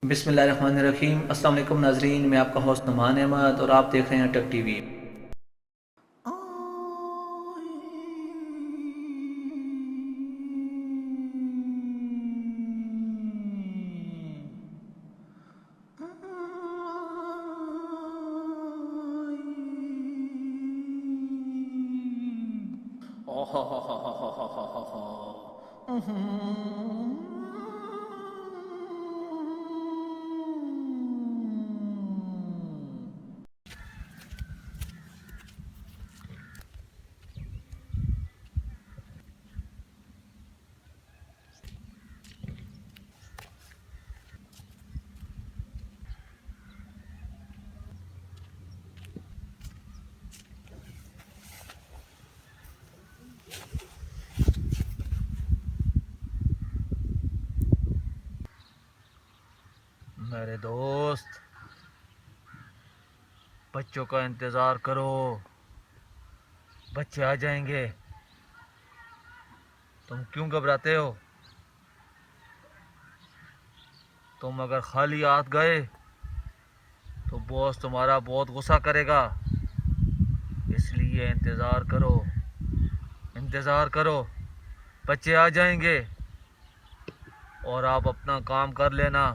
बिस्मिल्लाहिर्रहमानिर्रहीम। अस्सलाम वालेकुम नाजरीन, मैं आपका होस्ट नुमान अहमद और आप देख रहे हैं टक टीवी। मेरे दोस्त, बच्चों का इंतज़ार करो, बच्चे आ जाएंगे। तुम क्यों घबराते हो? तुम अगर खाली हाथ गए तो बॉस तुम्हारा बहुत गुस्सा करेगा। इसलिए इंतज़ार करो, इंतज़ार करो, बच्चे आ जाएंगे और आप अपना काम कर लेना।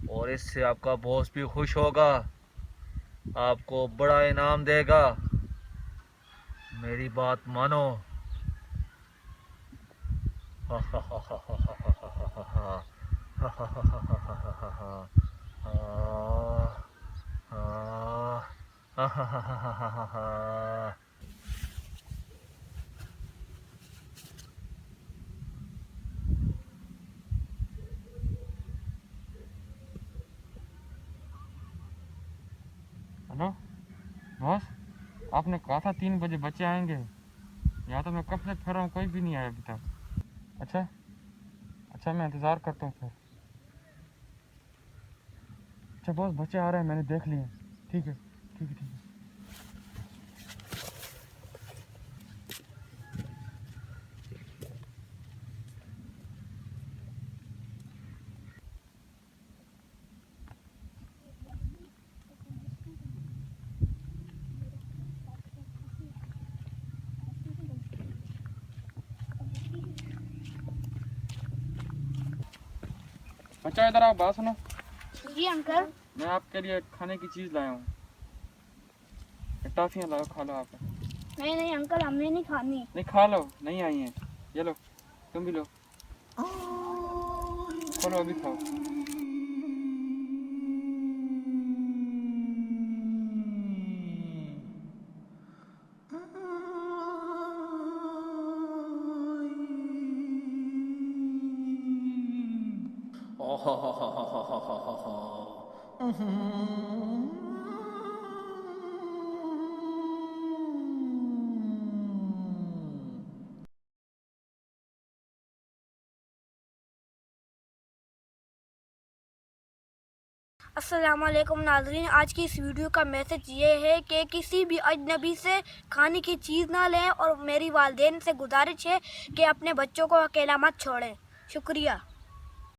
और इससे आपका बॉस भी खुश होगा, आपको बड़ा इनाम देगा। मेरी बात मानो। हेलो बॉस, आपने कहा था 3 बजे बच्चे आएंगे। यहाँ तो मैं कब से फिर रहा हूँ, कोई भी नहीं आया अभी तक। अच्छा अच्छा, मैं इंतज़ार करता हूँ फिर। अच्छा बॉस, बच्चे आ रहे हैं, मैंने देख लिए। ठीक है ठीक है ठीक है। बच्चा इधर आओ, बात सुनो। जी अंकल। मैं आपके लिए खाने की चीज़ लाया हूँ। टॉफियाँ लाओ, खा लो आप। नहीं नहीं अंकल, हमने नहीं खानी। नहीं, खा लो, नहीं आई हैं। ये लो, तुम भी लो, खोलो अभी खाओ। अस्सलाम वालेकुम नाज़रीन, आज की इस वीडियो का मैसेज ये है कि किसी भी अजनबी से खाने की चीज़ ना लें और मेरी वालिदैन से गुजारिश है कि अपने बच्चों को अकेला मत छोड़ें। शुक्रिया।